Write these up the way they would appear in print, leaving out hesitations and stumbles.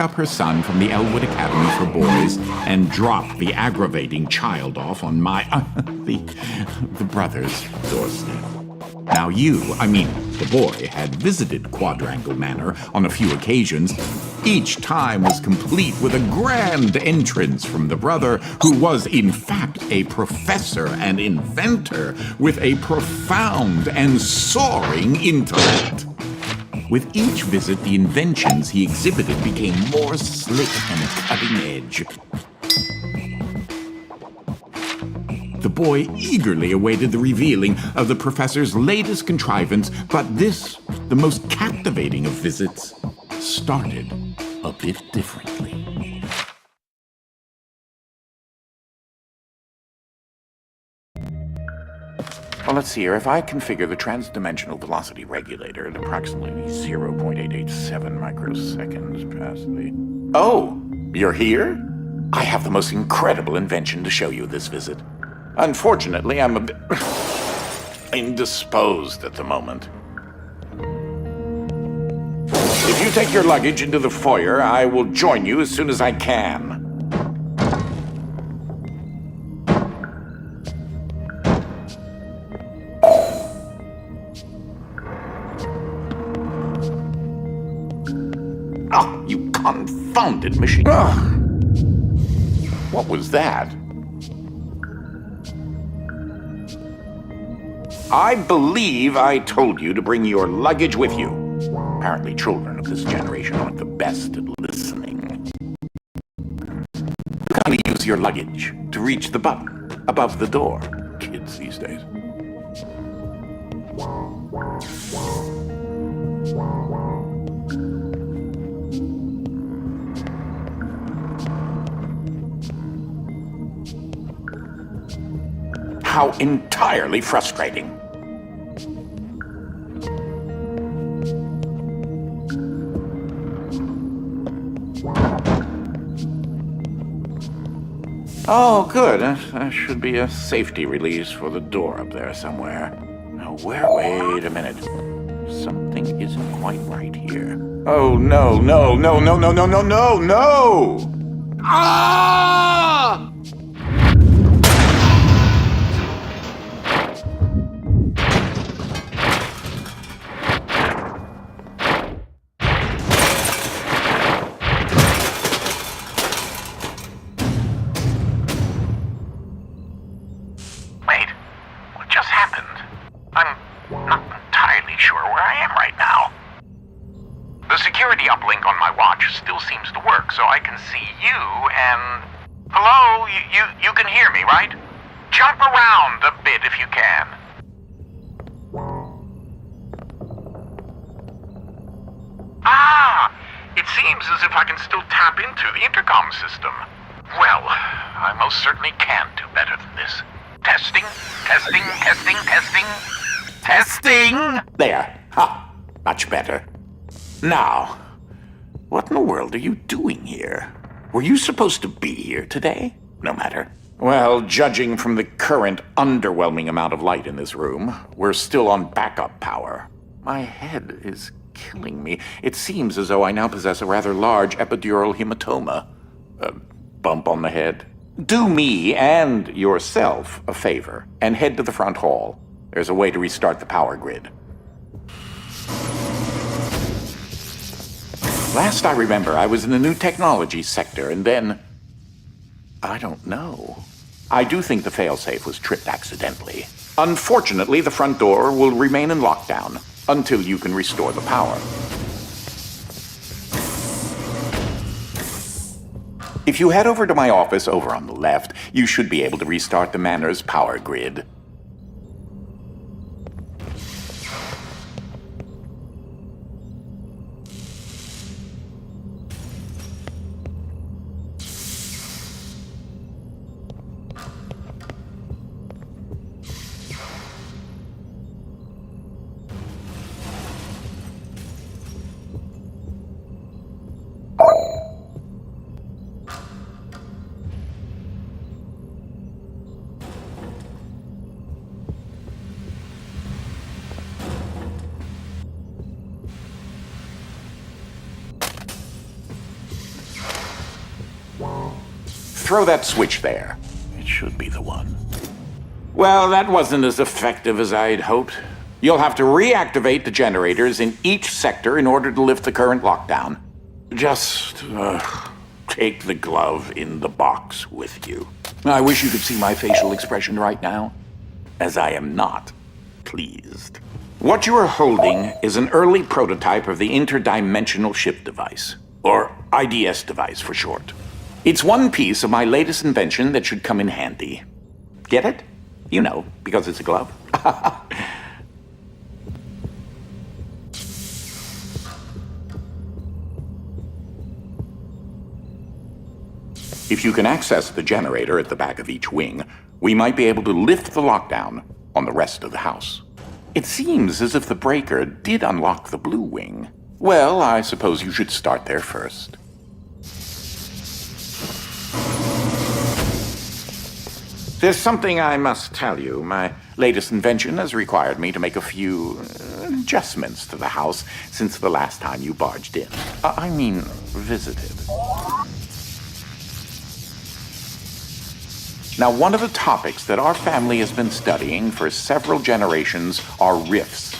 up her son from the Elwood Academy for Boys and drop the aggravating child off on the brother's doorstep. Now the boy, had visited Quadrangle Manor on a few occasions. Each time was complete with a grand entrance from the brother, who was in fact a professor and inventor with a profound and soaring intellect. With each visit, the inventions he exhibited became more slick and cutting edge. The boy eagerly awaited the revealing of the professor's latest contrivance, but this, the most captivating of visits, started a bit differently. Well, let's see here. If I configure the transdimensional velocity regulator at approximately 0.887 microseconds past the... Oh, you're here? I have the most incredible invention to show you this visit. Unfortunately, I'm a bit indisposed at the moment. If you take your luggage into the foyer, I will join you as soon as I can. Oh, you confounded machine. Ugh. What was that? I believe I told you to bring your luggage with you. Apparently children of this generation aren't the best at listening. You can only use your luggage to reach the button above the door. Kids these days. How entirely frustrating. Oh, good. There should be a safety release for the door up there somewhere. Now, wait a minute. Something isn't quite right here. Oh, no. Ah! So I can see you and... Hello? You can hear me, right? Jump around a bit if you can. Ah! It seems as if I can still tap into the intercom system. Well, I most certainly can do better than this. Testing. There. Ha! Much better. Now... what in the world are you doing here? Were you supposed to be here today? No matter. Well, judging from the current underwhelming amount of light in this room, we're still on backup power. My head is killing me. It seems as though I now possess a rather large epidural hematoma. A bump on the head. Do me and yourself a favor and head to the front hall. There's a way to restart the power grid. Last I remember, I was in the new technology sector, and then... I don't know. I do think the failsafe was tripped accidentally. Unfortunately, the front door will remain in lockdown until you can restore the power. If you head over to my office over on the left, you should be able to restart the manor's power grid. throw that switch there. It should be the one. Well, that wasn't as effective as I'd hoped. You'll have to reactivate the generators in each sector in order to lift the current lockdown. Just, take the glove in the box with you. I wish you could see my facial expression right now, as I am not pleased. What you are holding is an early prototype of the interdimensional shift device, or IDS device for short. It's one piece of my latest invention that should come in handy. Get it? You know, because it's a glove. If you can access the generator at the back of each wing, we might be able to lift the lockdown on the rest of the house. It seems as if the breaker did unlock the blue wing. Well, I suppose you should start there first. There's something I must tell you. My latest invention has required me to make a few adjustments to the house since the last time you barged in. I mean, visited. Now, one of the topics that our family has been studying for several generations are rifts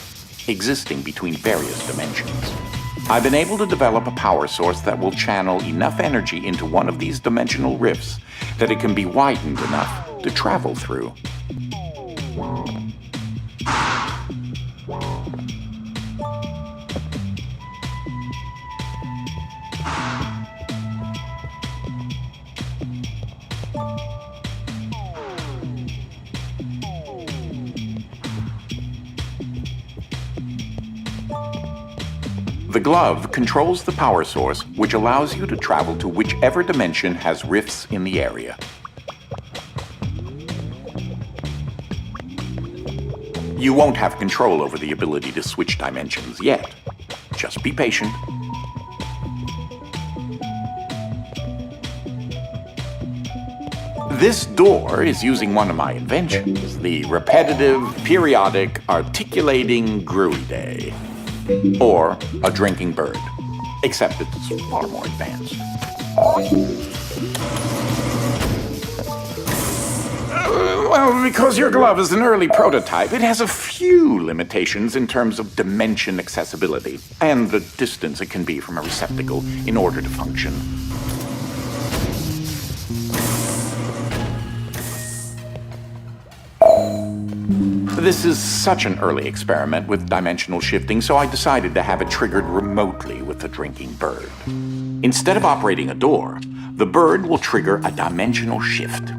existing between various dimensions. I've been able to develop a power source that will channel enough energy into one of these dimensional rifts that it can be widened enough to travel through. The glove controls the power source, which allows you to travel to whichever dimension has rifts in the area. You won't have control over the ability to switch dimensions yet. Just be patient. This door is using one of my inventions, the repetitive, periodic, articulating Gruidae. Or a drinking bird, except it's far more advanced. Well, because your glove is an early prototype, it has a few limitations in terms of dimension accessibility and the distance it can be from a receptacle in order to function. This is such an early experiment with dimensional shifting, so I decided to have it triggered remotely with the drinking bird. Instead of operating a door, the bird will trigger a dimensional shift.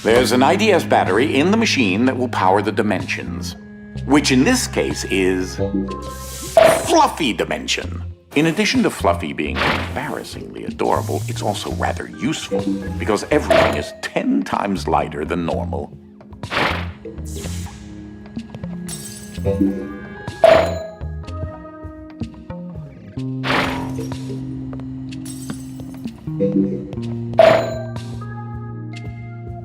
There's an IDS battery in the machine that will power the dimensions, which in this case is Fluffy Dimension. In addition to Fluffy being embarrassingly adorable, it's also rather useful because everything is 10 times lighter than normal.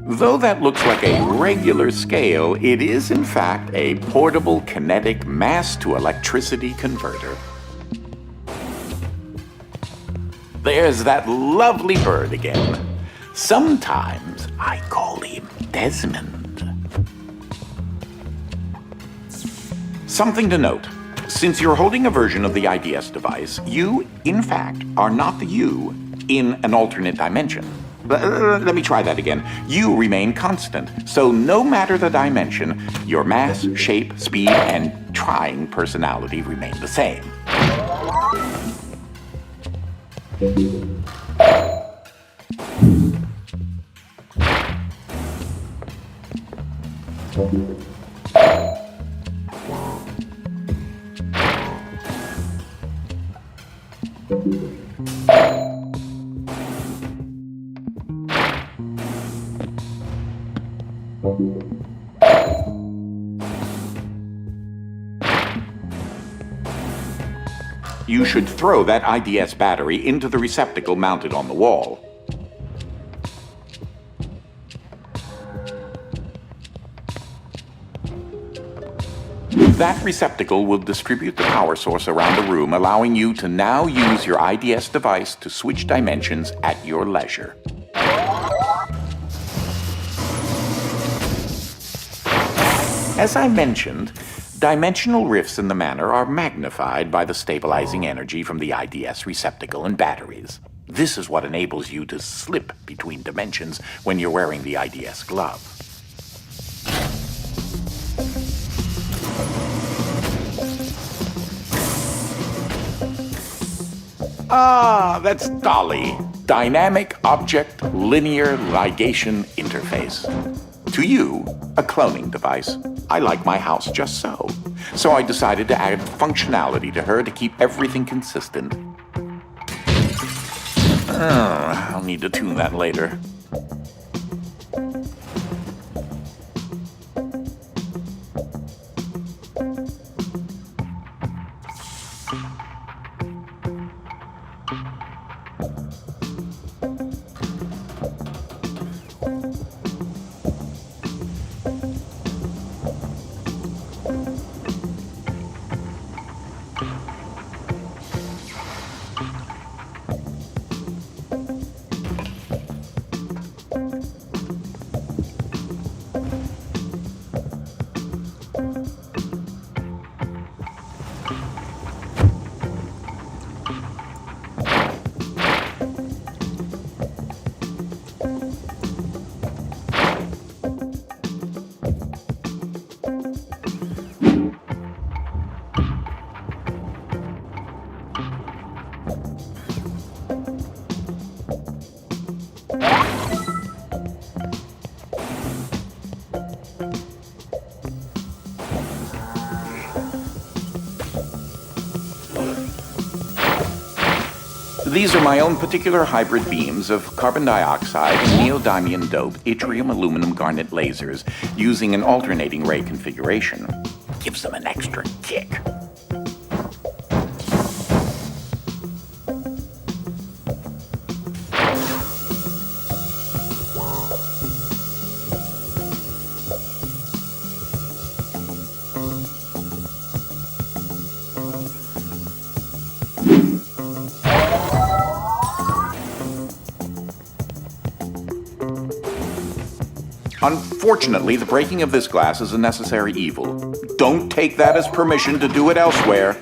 Though that looks like a regular scale, it is in fact a portable kinetic mass-to-electricity converter. There's that lovely bird again. Sometimes I call him Desmond. Something to note. Since you're holding a version of the IDS device, you, in fact, are not the you in an alternate dimension. Let me try that again. You remain constant, so no matter the dimension, your mass, shape, speed, and trying personality remain the same. You should throw that IDS battery into the receptacle mounted on the wall. That receptacle will distribute the power source around the room, allowing you to now use your IDS device to switch dimensions at your leisure. As I mentioned, dimensional rifts in the manor are magnified by the stabilizing energy from the IDS receptacle and batteries. This is what enables you to slip between dimensions when you're wearing the IDS glove. Ah, that's Dolly. Dynamic Object Linear Ligation Interface. To you, a cloning device. I like my house just so. So I decided to add functionality to her to keep everything consistent. I'll need to tune that later. These are my own particular hybrid beams of carbon dioxide and neodymium dope yttrium aluminum garnet lasers using an alternating ray configuration. Gives them an extra kick. Unfortunately, the breaking of this glass is a necessary evil. Don't take that as permission to do it elsewhere.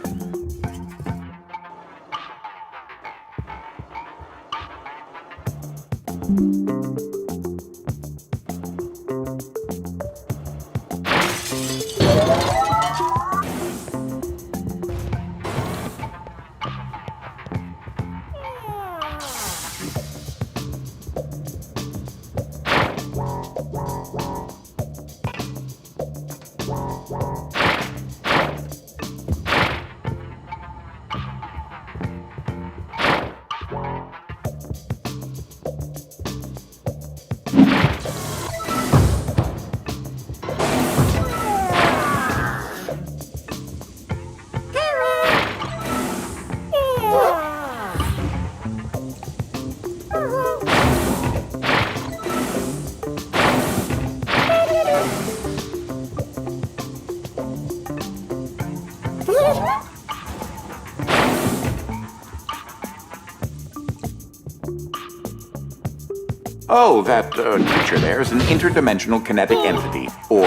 Oh, that creature there is an interdimensional kinetic entity, or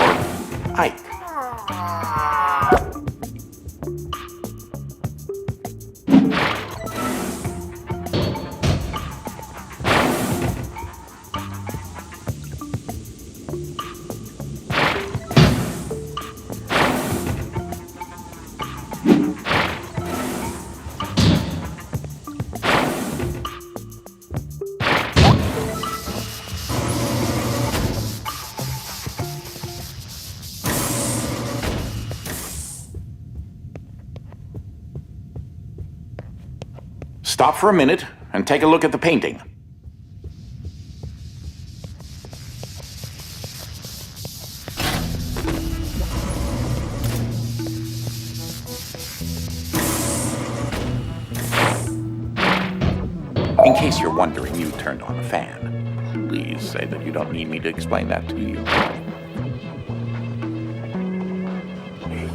Ike. Stop for a minute and take a look at the painting. In case you're wondering, you turned on a fan. Please say that you don't need me to explain that to you. Hey,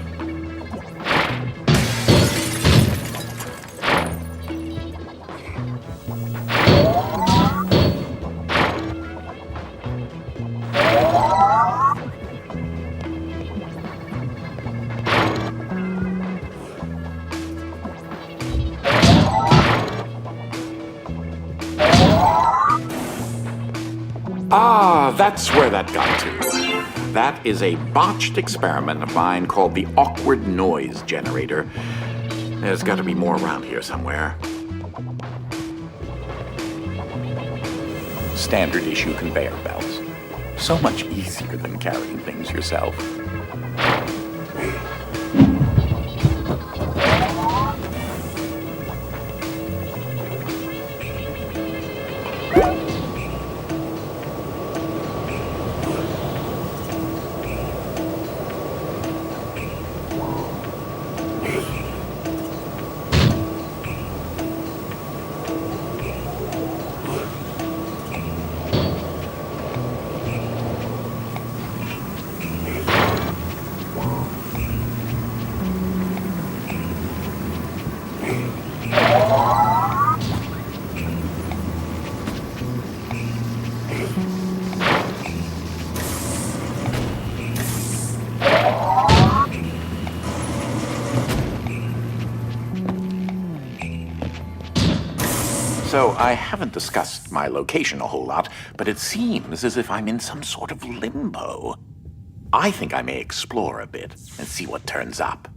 Ah, that's where that got to. That is a botched experiment of mine called the awkward noise generator. There's got to be more around here somewhere. Standard issue conveyor belts. So much easier than carrying things yourself. So, I haven't discussed my location a whole lot, but it seems as if I'm in some sort of limbo. I think I may explore a bit and see what turns up.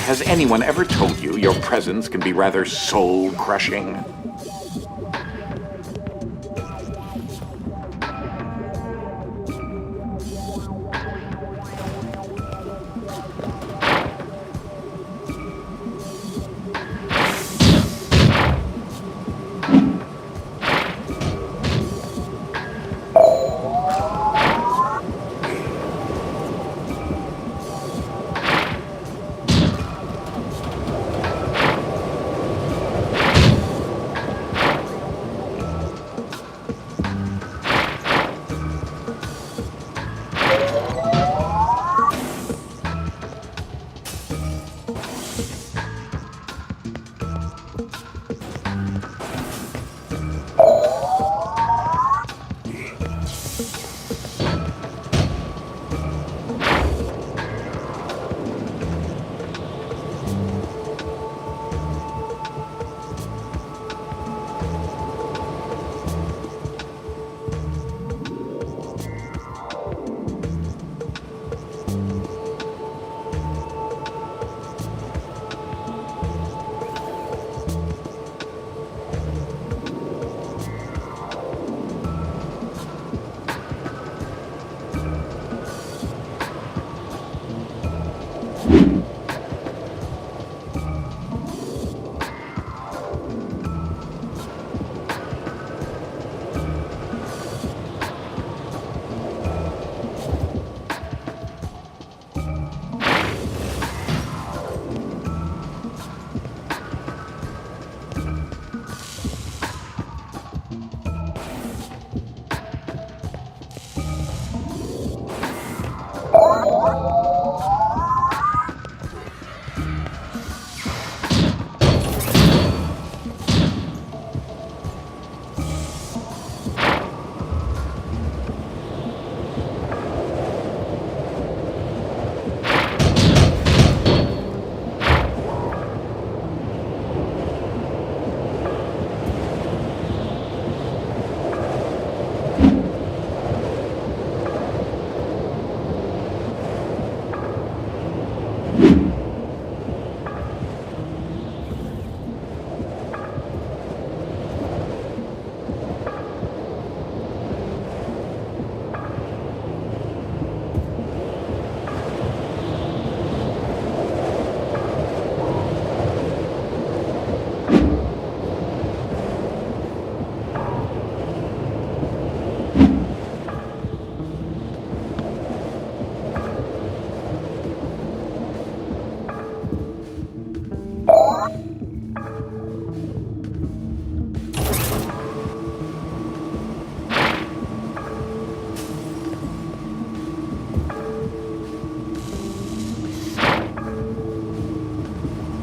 Has anyone ever told you your presence can be rather soul-crushing?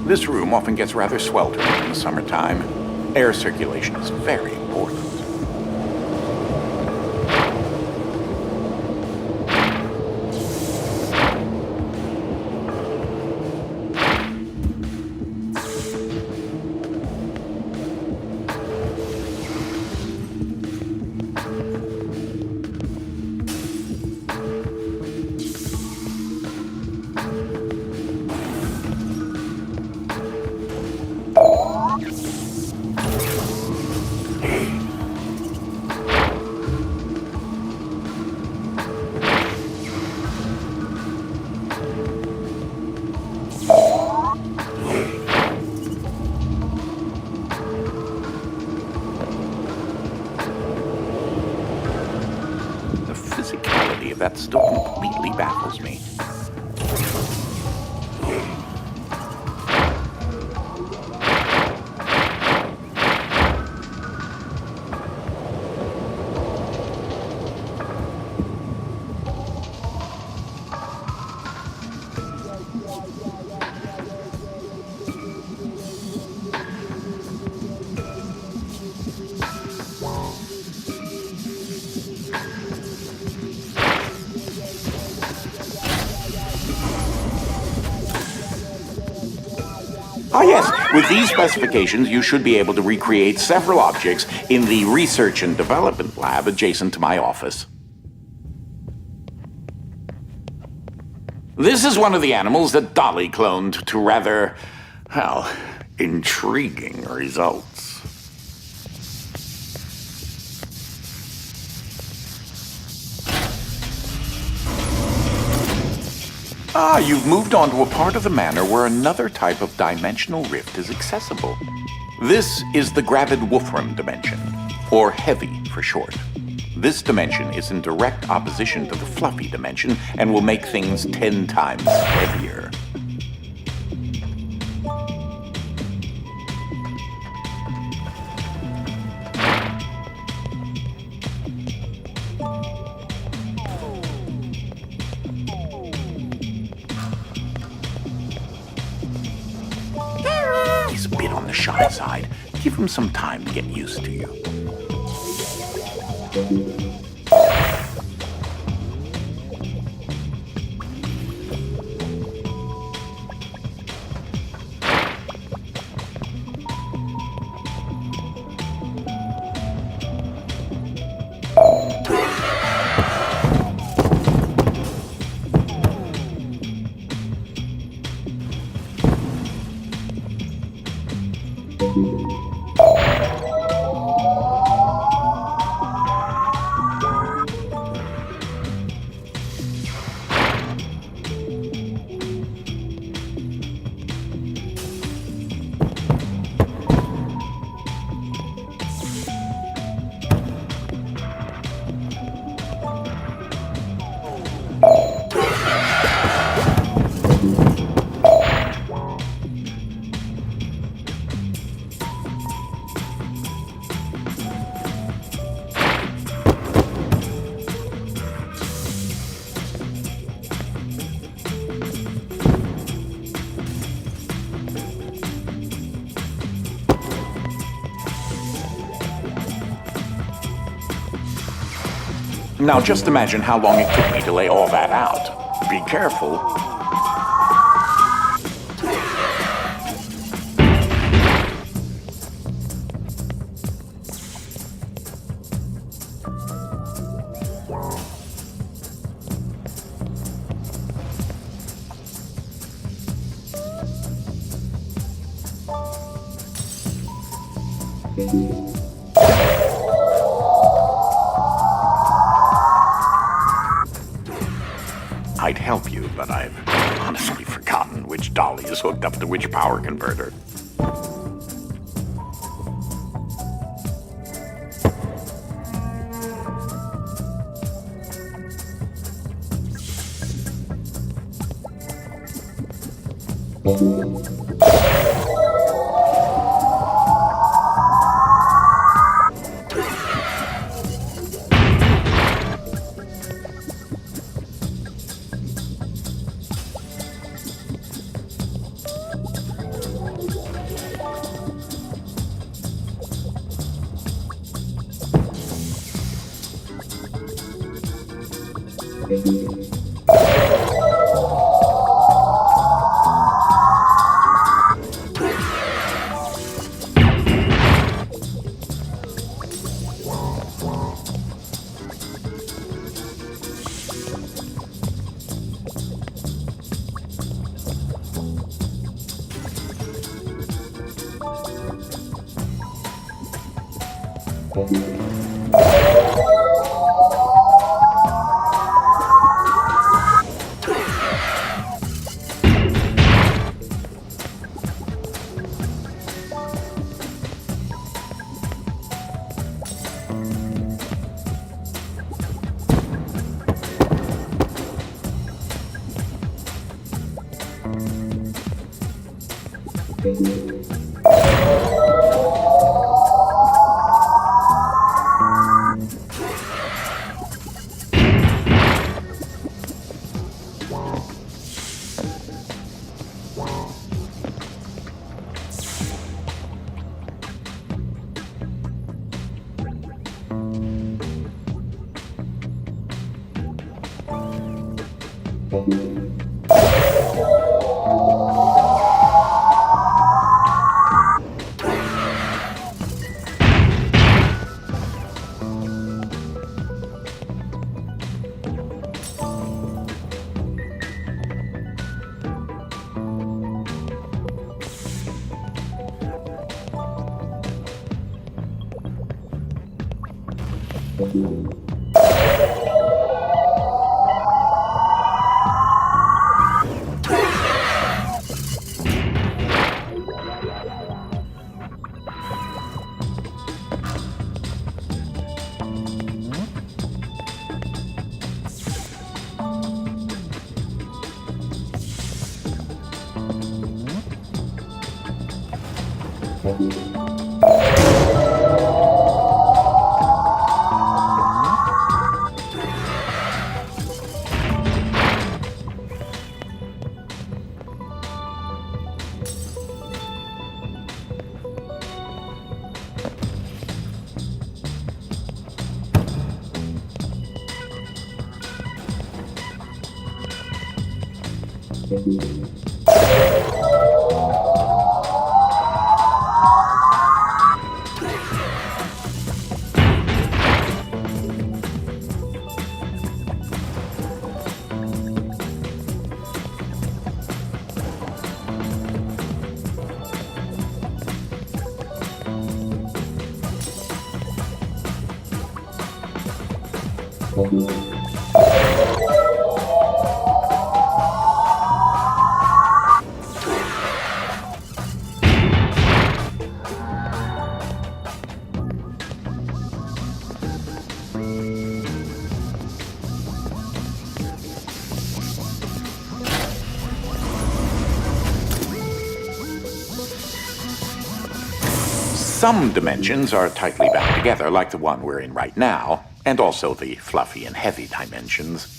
This room often gets rather sweltering in the summertime. Air circulation is very important. That still completely baffles me. Ah yes, with these specifications you should be able to recreate several objects in the research and development lab adjacent to my office. This is one of the animals that Dolly cloned to rather, well, intriguing results. Ah, you've moved on to a part of the manor where another type of dimensional rift is accessible. This is the Gravid Wolfram dimension, or Heavy for short. This dimension is in direct opposition to the Fluffy dimension and will make things 10 times heavier. He's a bit on the shy side. Give him some time to get used to you. Now just imagine how long it took me to lay all that out. Be careful. I'd help you, but I've honestly forgotten which dolly is hooked up to which power converter. Some dimensions are tightly bound together, like the one we're in right now, and also the fluffy and heavy dimensions.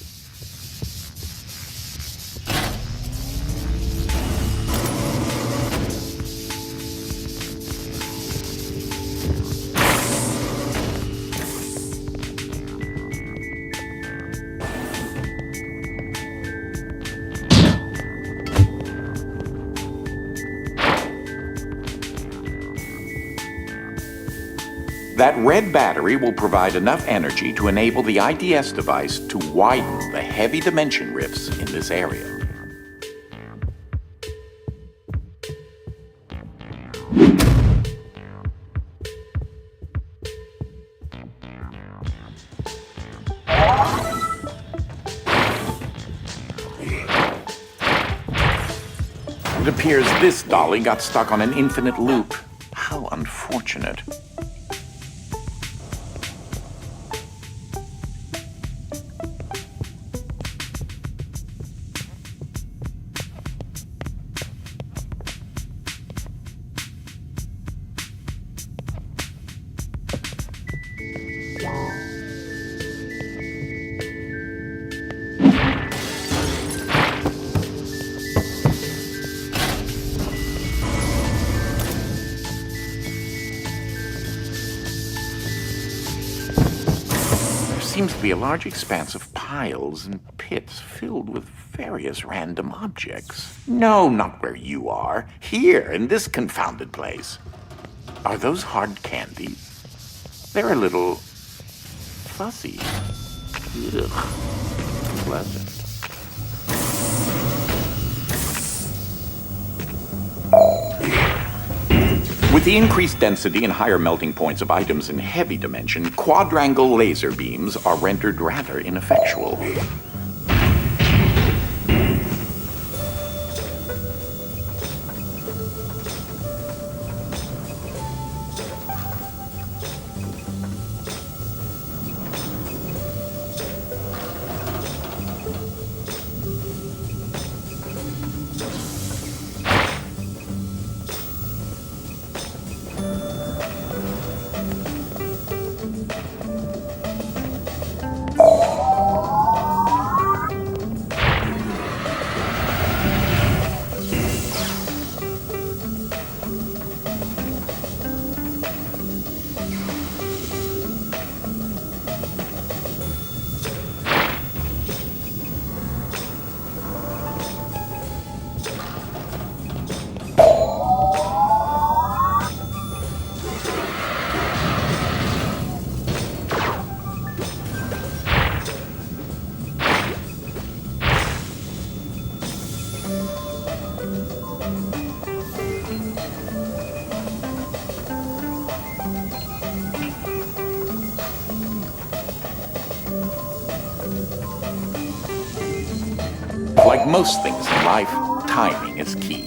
That red battery will provide enough energy to enable the IDS device to widen the heavy dimension rifts in this area. It appears this dolly got stuck on an infinite loop. How unfortunate. Seems to be a large expanse of piles and pits filled with various random objects. No, not where you are. Here, in this confounded place. Are those hard candies? They're a little fuzzy. Ugh. Pleasant. With the increased density and higher melting points of items in heavy dimension, quadrangle laser beams are rendered rather ineffectual. Like most things in life, timing is key.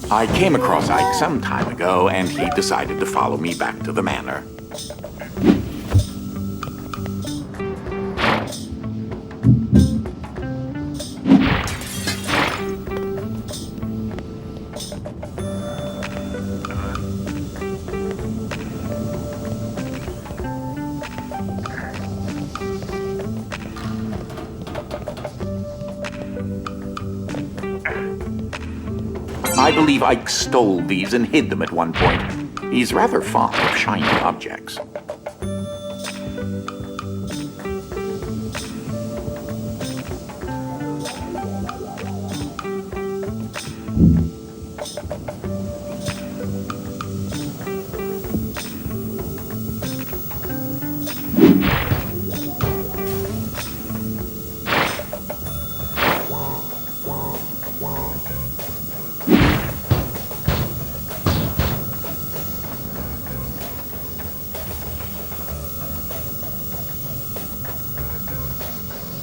I came across Ike some time ago, and he decided to follow me back to the manor. I believe Ike stole these and hid them at one point. He's rather fond of shiny objects.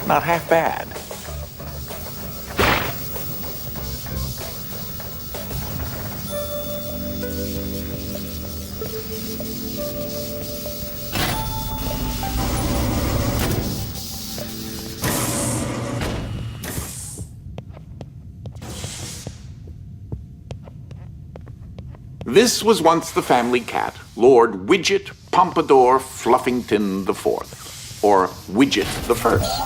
Not half bad. This was once the family cat, Lord Widget Pompadour Fluffington IV, or Widget the First.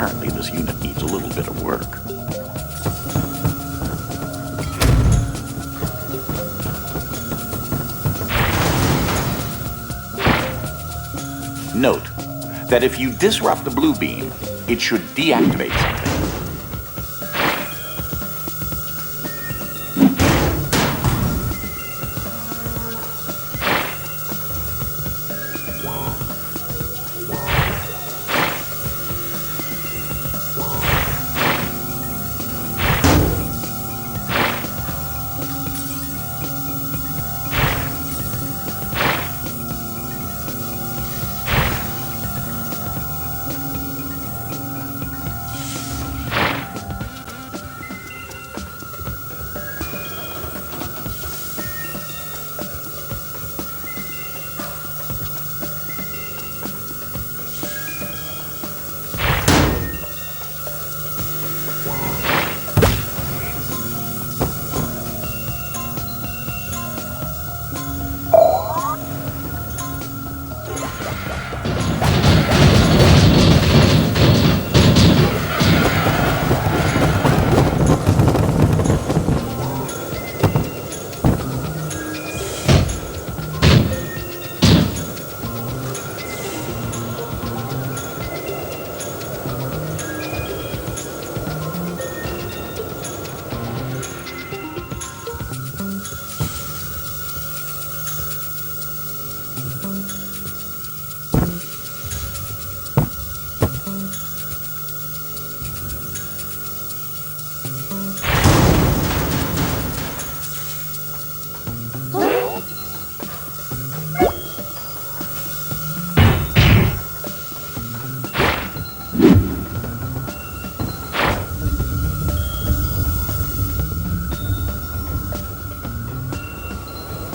Apparently this unit needs a little bit of work. Note that if you disrupt the blue beam, it should deactivate something.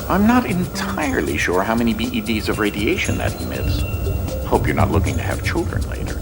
I'm not entirely sure how many BEDs of radiation that emits. Hope you're not looking to have children later.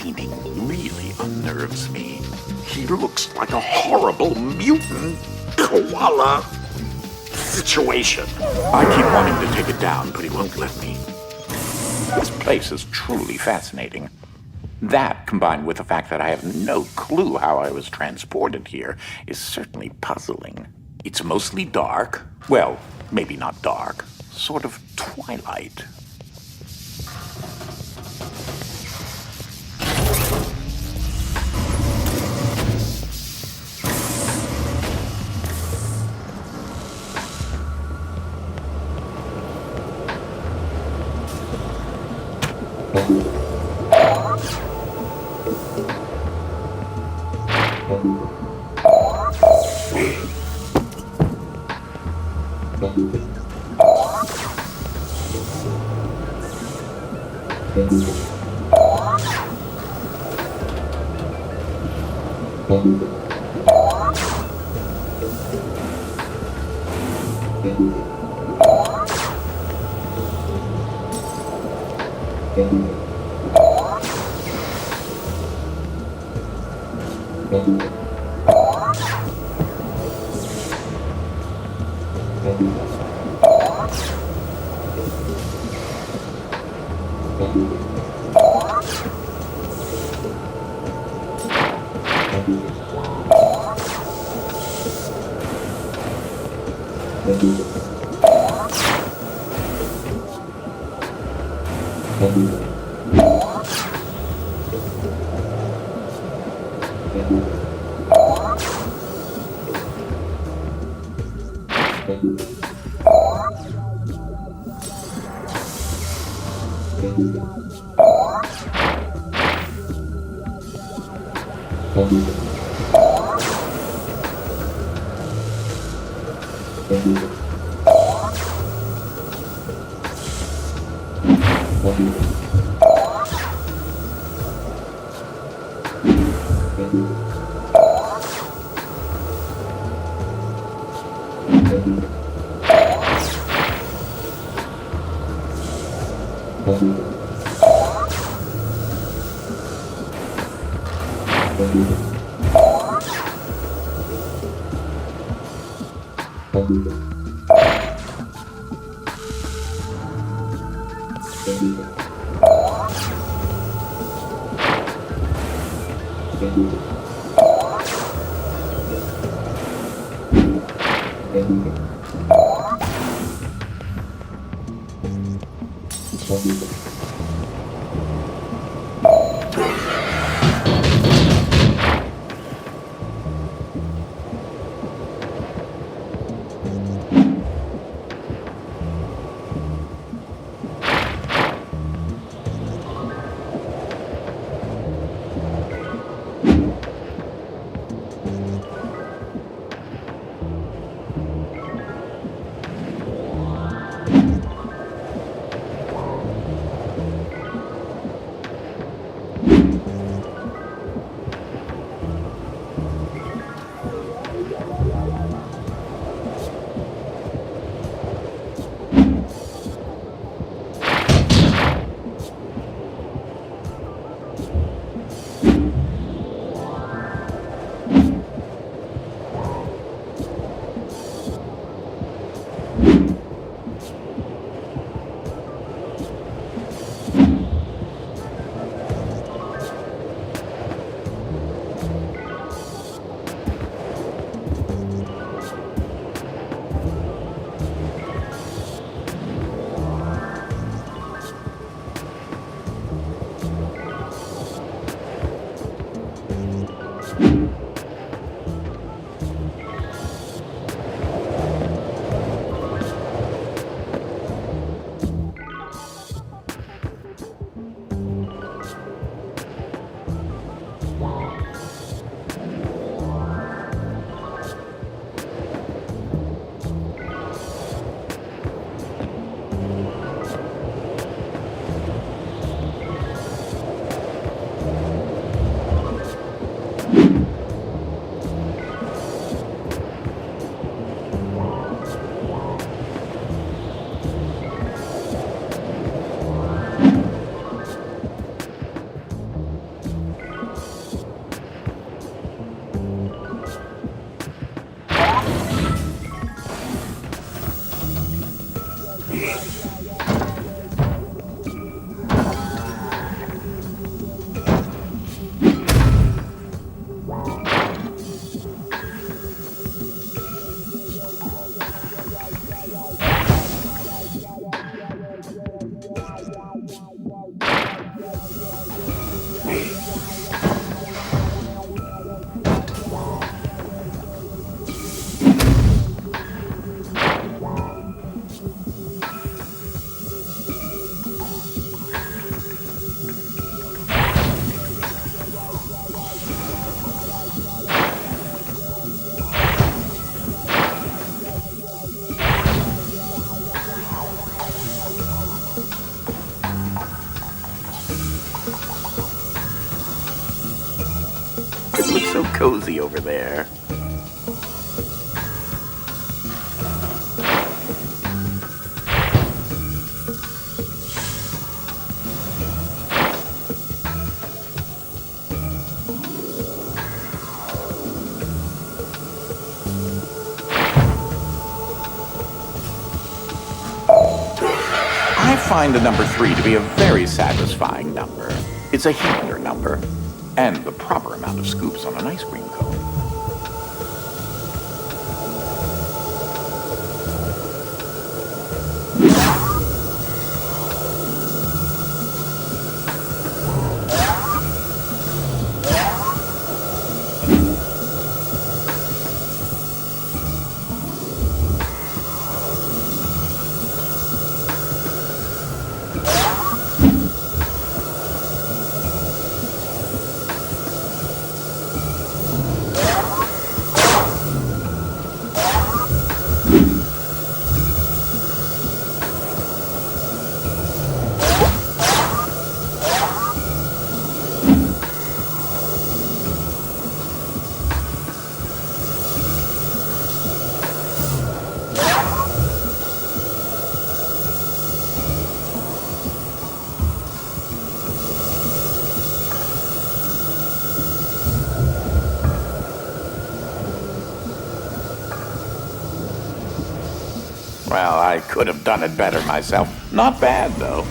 painting really unnerves me. He looks like a horrible mutant koala situation. I keep wanting to take it down, but he won't let me. This place is truly fascinating. That, combined with the fact that I have no clue how I was transported here, is certainly puzzling. It's mostly dark. Well, maybe not dark. Sort of twilight. so cozy over there. I find the number 3 to be a very satisfying number. It's a healer number, and the proper amount of scoops on an ice cream cone. Well, I could have done it better myself. Not bad, though.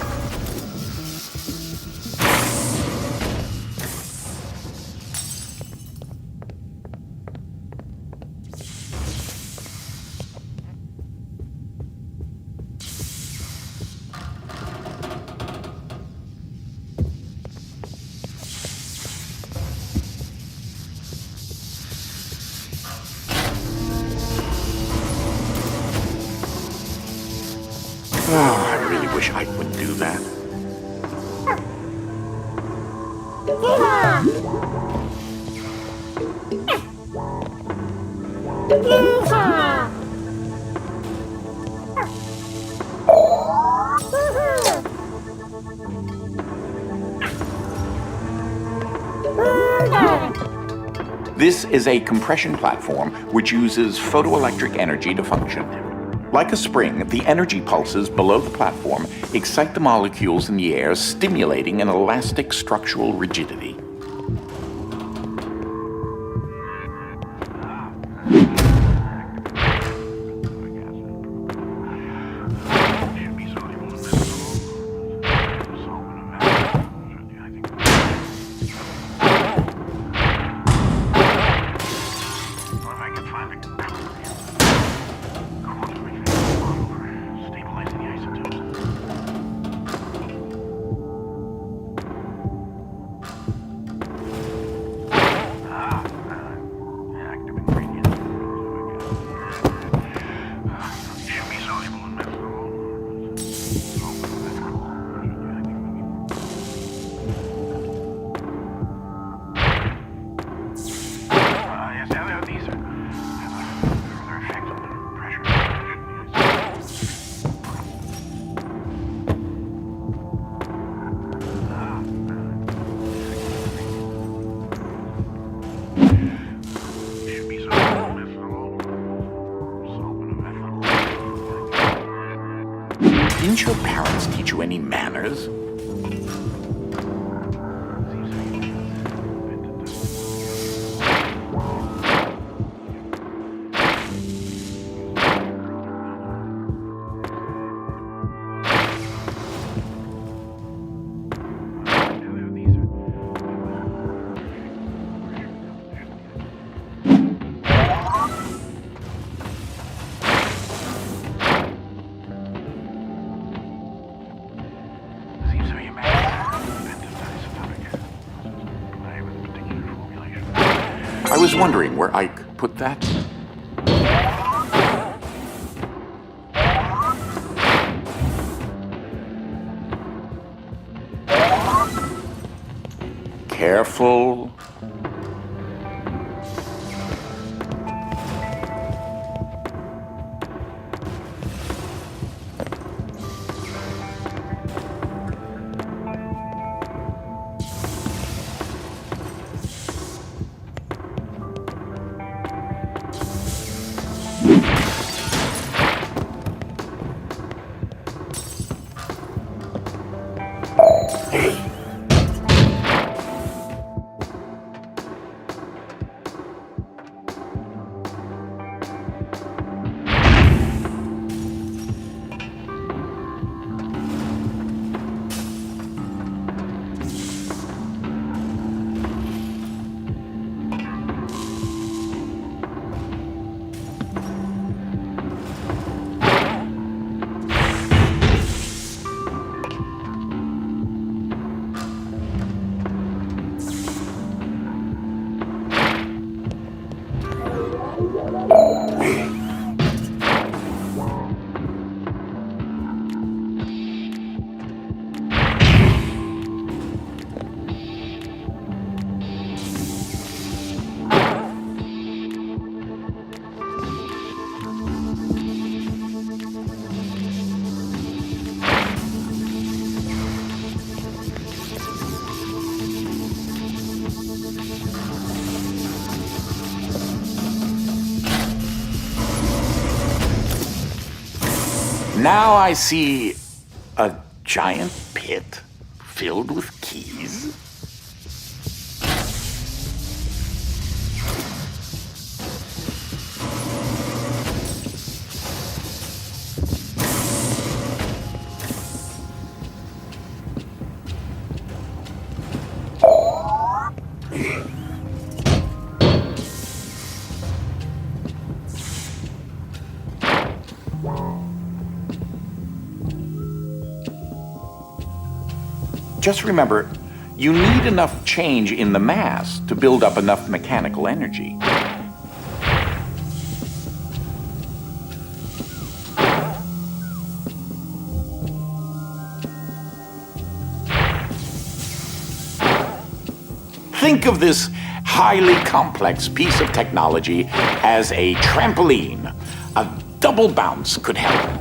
Oh, I really wish I could do that. This is a compression platform which uses photoelectric energy to function. Like a spring, the energy pulses below the platform excite the molecules in the air, stimulating an elastic structural rigidity. Didn't your parents teach you any manners? I was wondering where Ike put that. Careful. Now I see a giant pit filled with keys. Just remember, you need enough change in the mass to build up enough mechanical energy. Think of this highly complex piece of technology as a trampoline. A double bounce could help.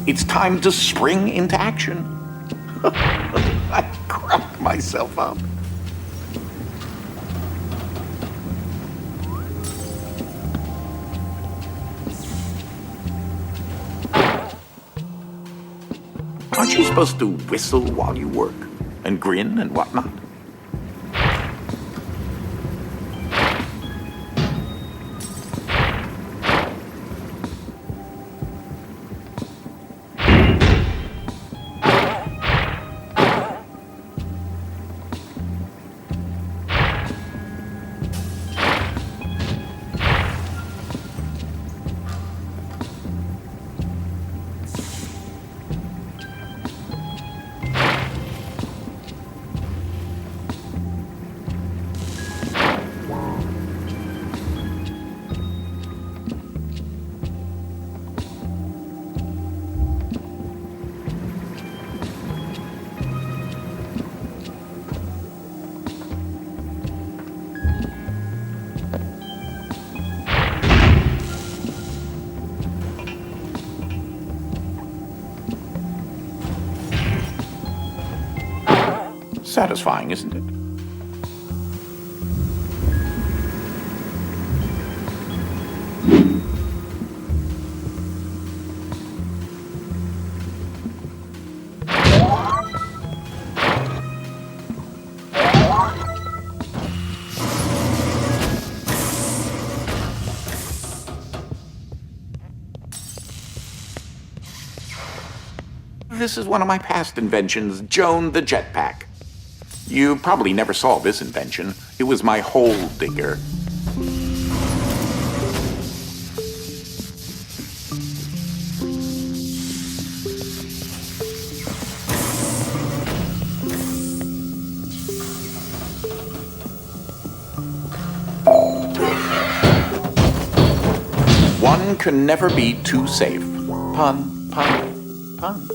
It's time to spring into action. I cracked myself up. Aren't you supposed to whistle while you work and grin and whatnot? Satisfying, isn't it? This is one of my past inventions, Joan the Jetpack. You probably never saw this invention. It was my hole digger. One can never be too safe. Pun, pun, pun.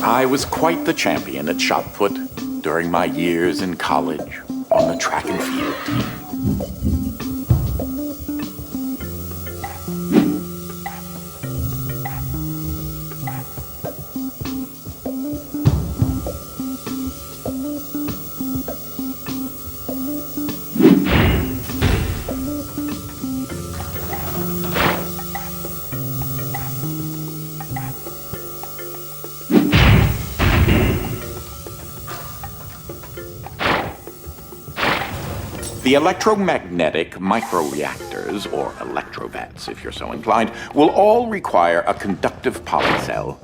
I was quite the champion at shot put during my years in college on the track and field team. The electromagnetic microreactors, or electrovats if you're so inclined, will all require a conductive polycell.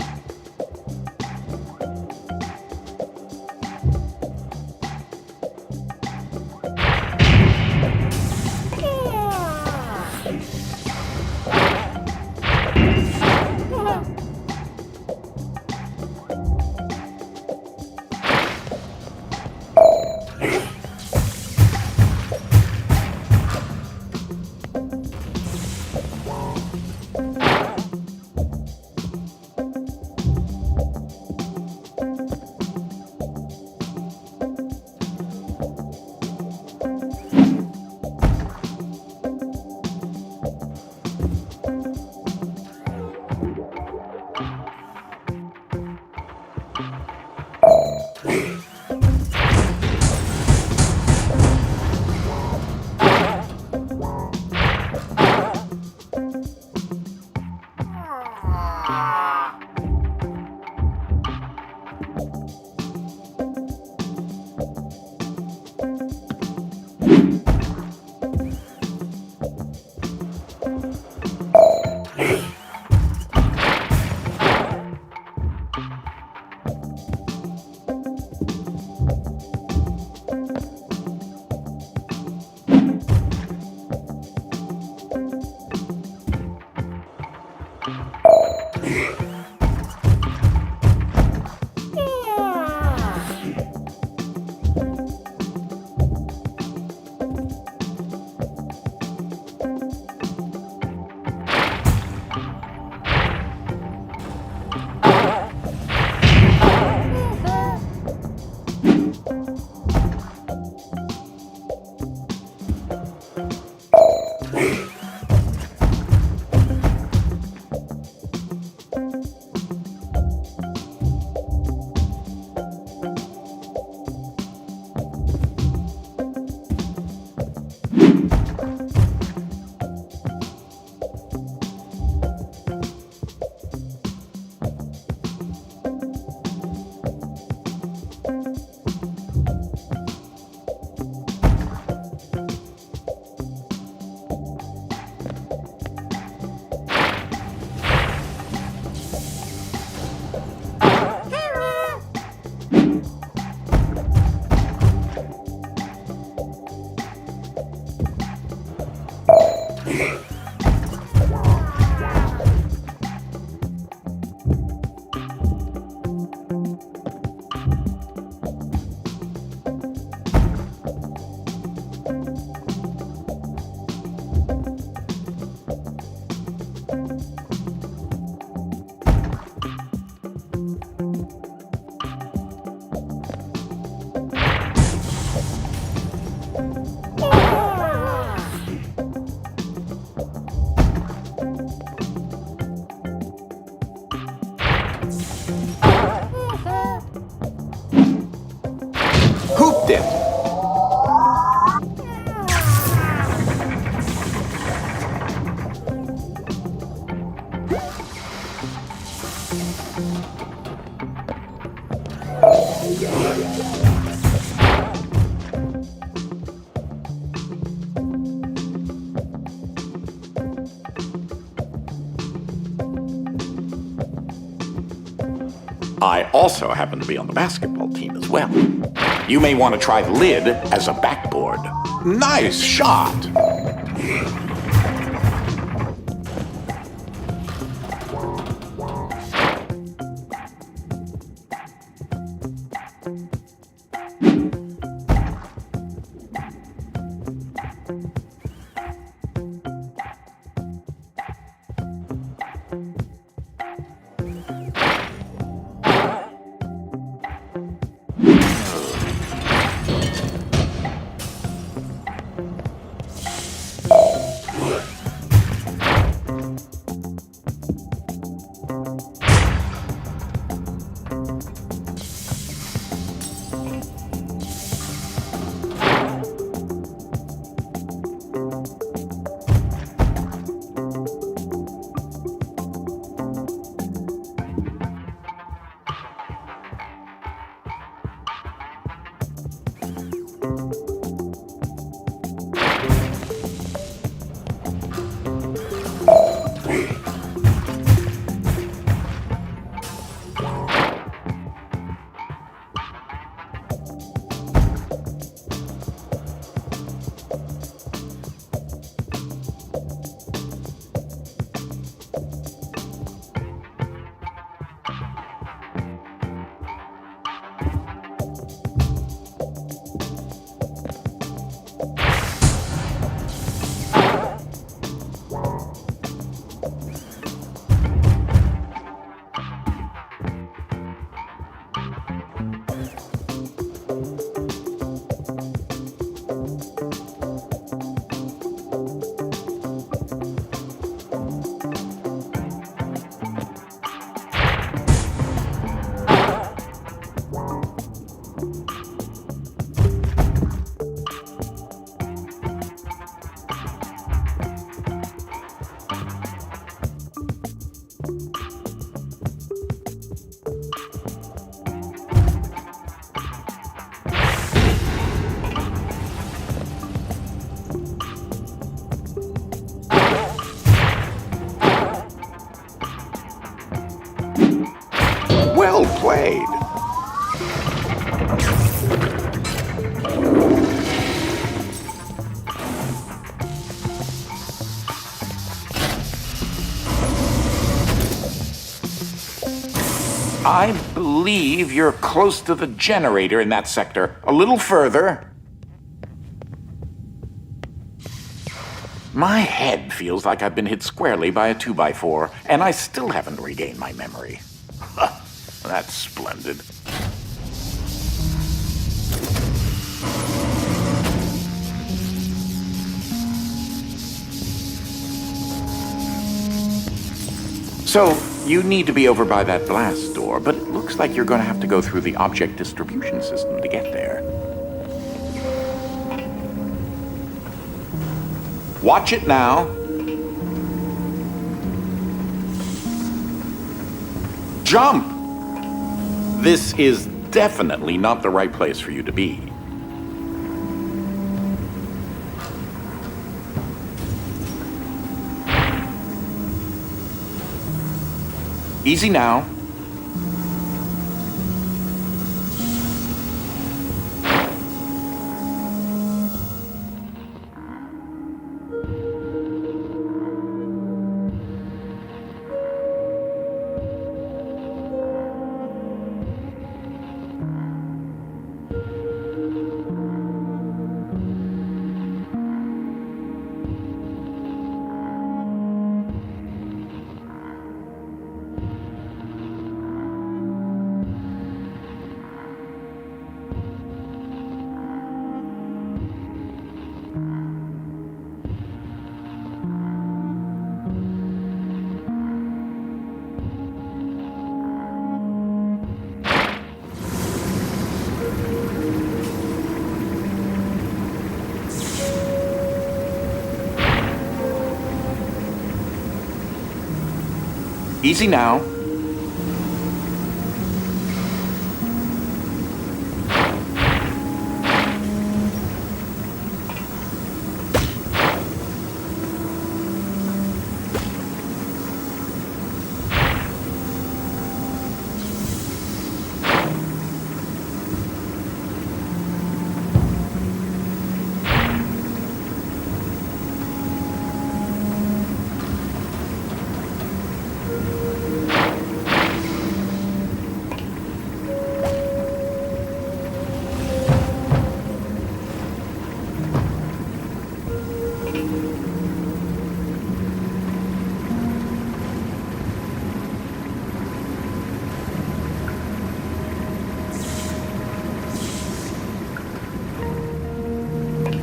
I also happen to be on the basketball team as well. You may want to try the lid as a backboard. Nice shot! persuade. I believe you're close to the generator in that sector. A little further. My head feels like I've been hit squarely by a 2x4, and I still haven't regained my memory. That's splendid. So, you need to be over by that blast door, but it looks like you're going to have to go through the object distribution system to get there. Watch it now. Jump! This is definitely not the right place for you to be. Easy now. Easy now.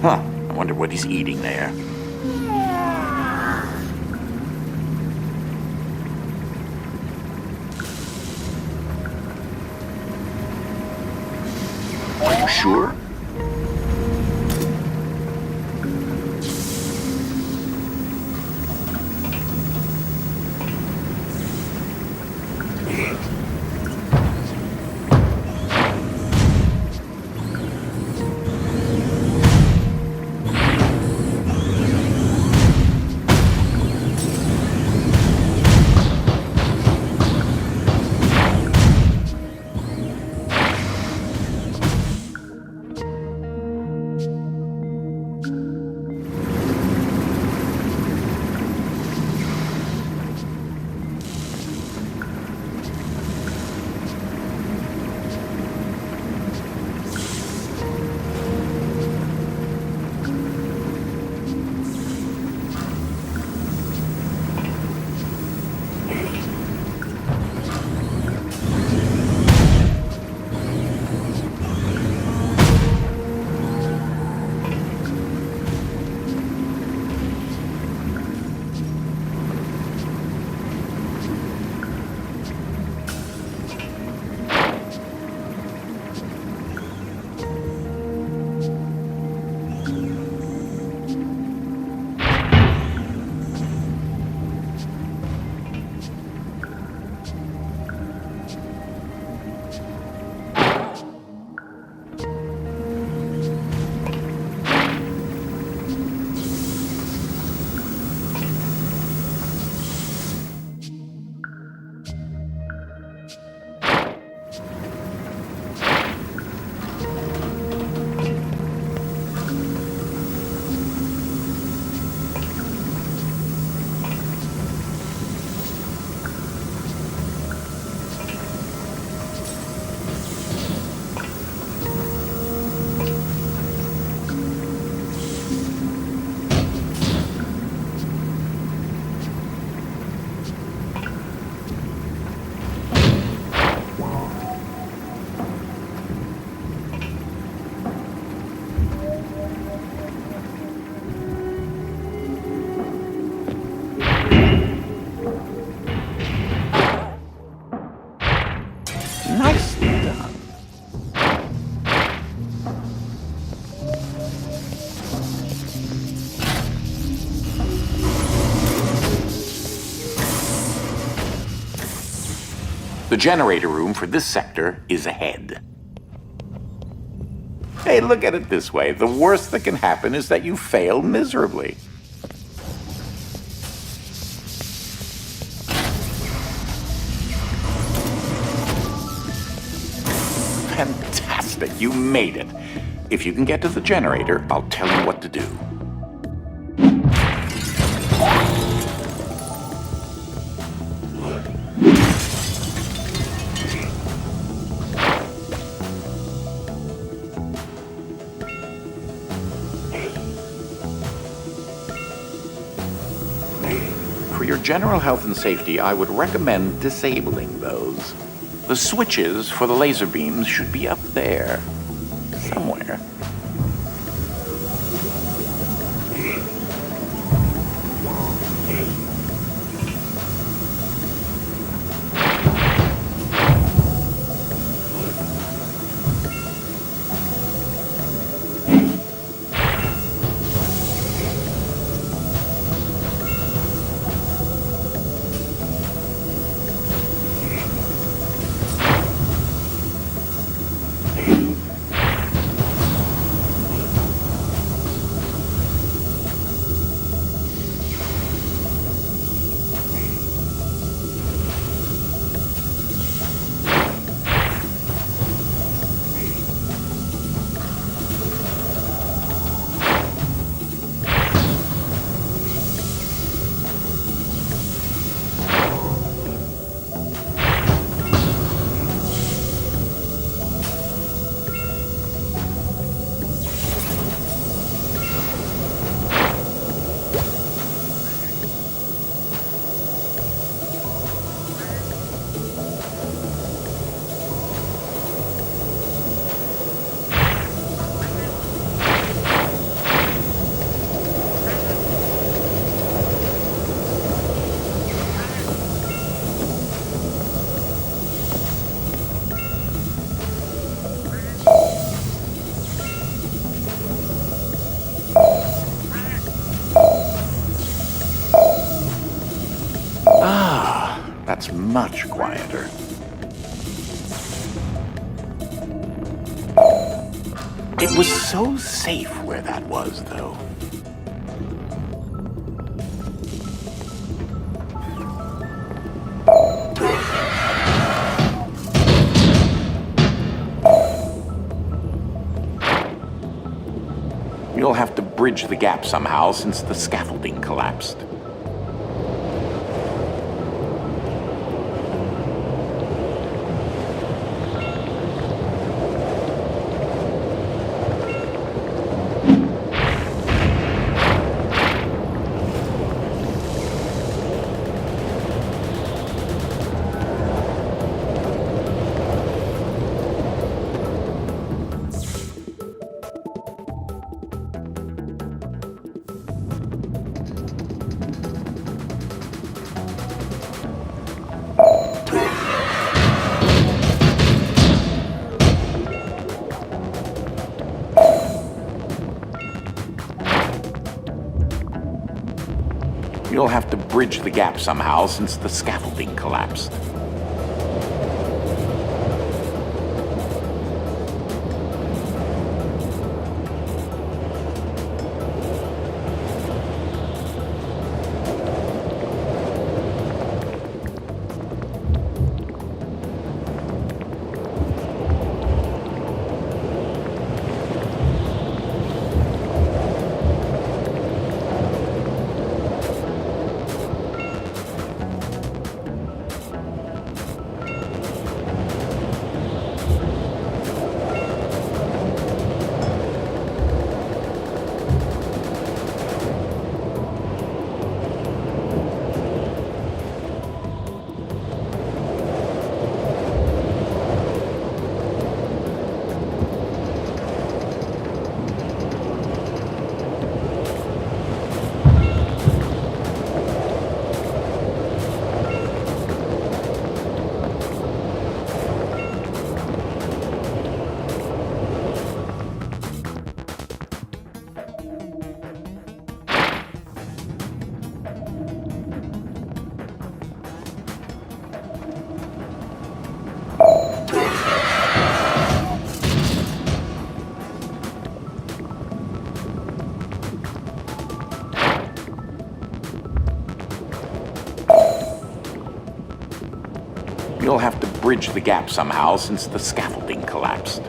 Huh, I wonder what he's eating there. Are you sure? The generator room for this sector is ahead. Hey, look at it this way. The worst that can happen is that you fail miserably. Fantastic, you made it. If you can get to the generator, I'll tell you what to do. For your general health and safety, I would recommend disabling those. The switches for the laser beams should be up there, somewhere. That's much quieter. It was so safe where that was, though. You'll have to bridge the gap somehow since the scaffolding collapsed. You'll have to bridge the gap somehow since the scaffolding collapsed. You'll have to bridge the gap somehow since the scaffolding collapsed.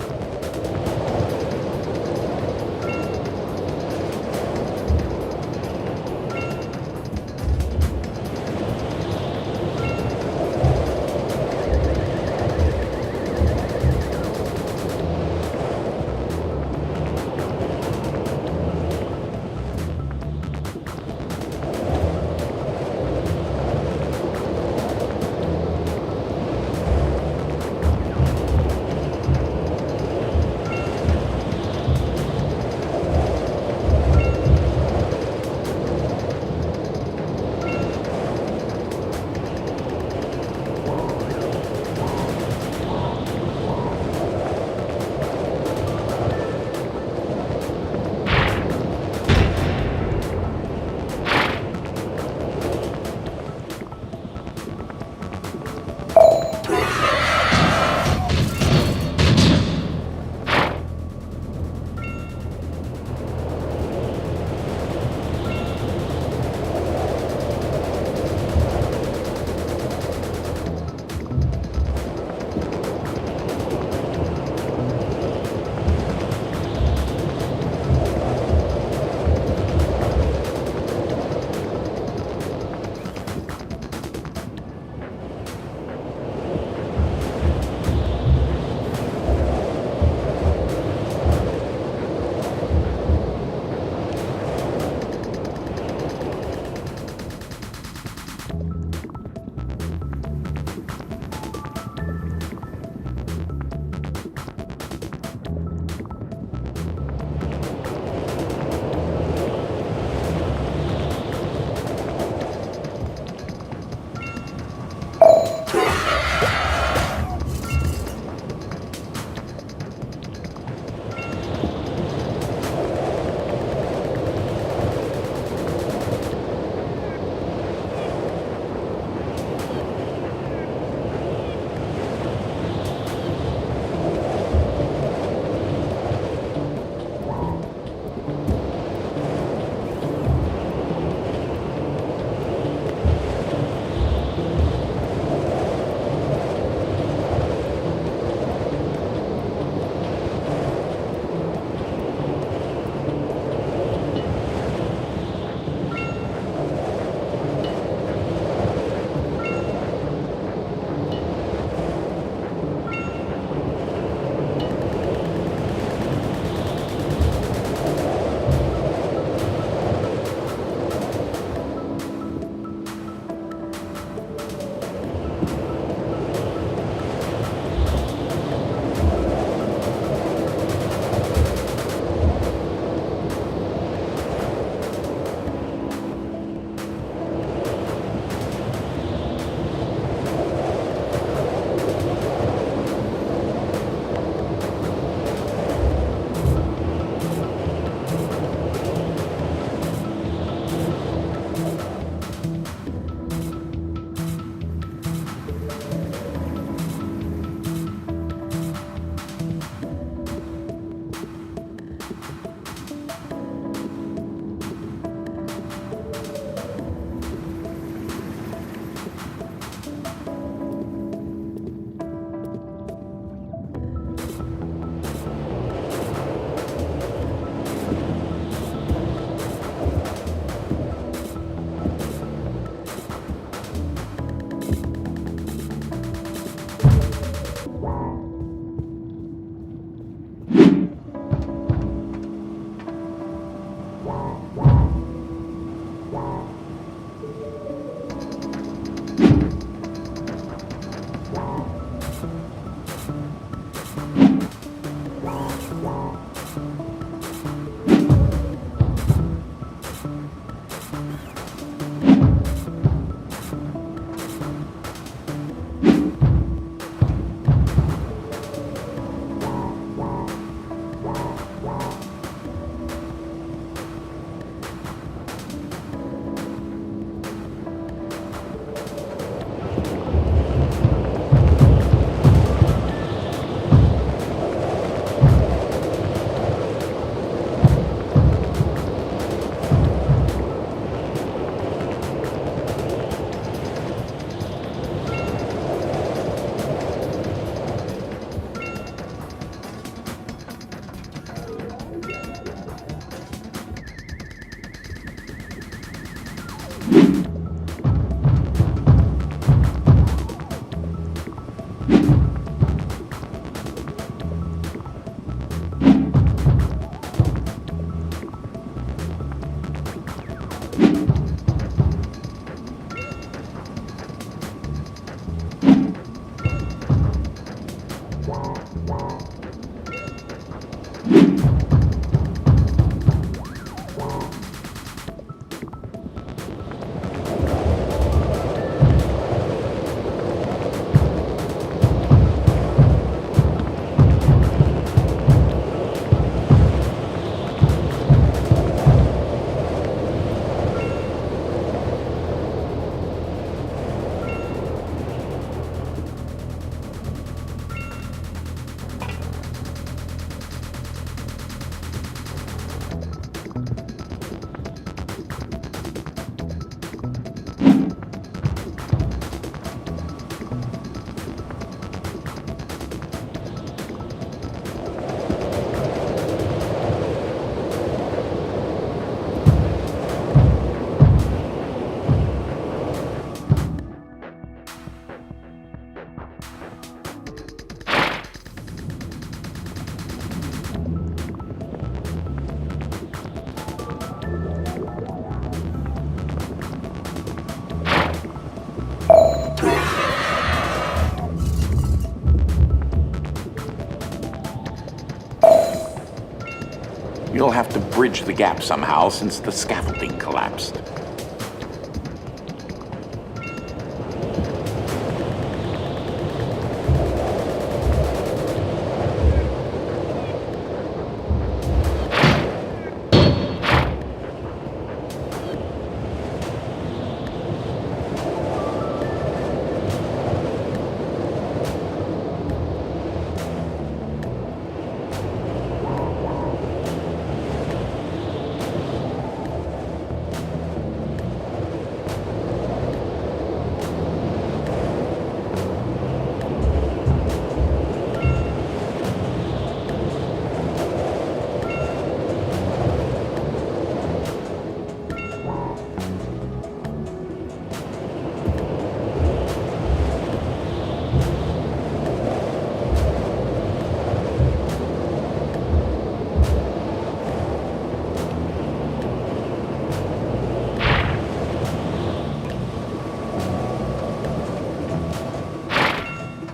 You'll have to bridge the gap somehow since the scaffolding collapsed.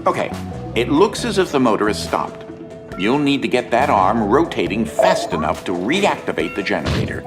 Okay, it looks as if the motor has stopped. You'll need to get that arm rotating fast enough to reactivate the generator.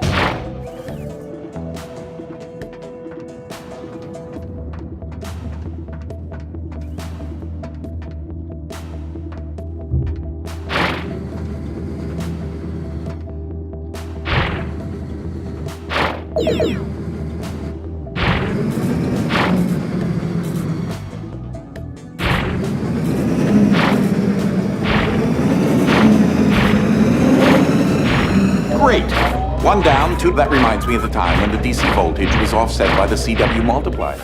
Great! One down, two. That reminds me of the time when the DC voltage was offset by the CW multiplier.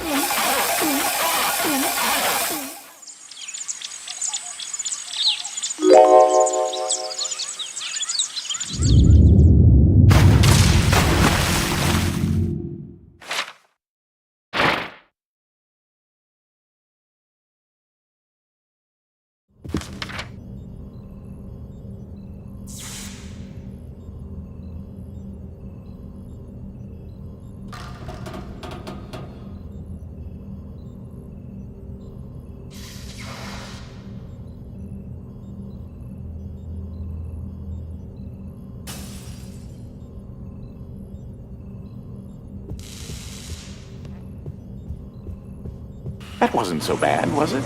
That wasn't so bad, was it?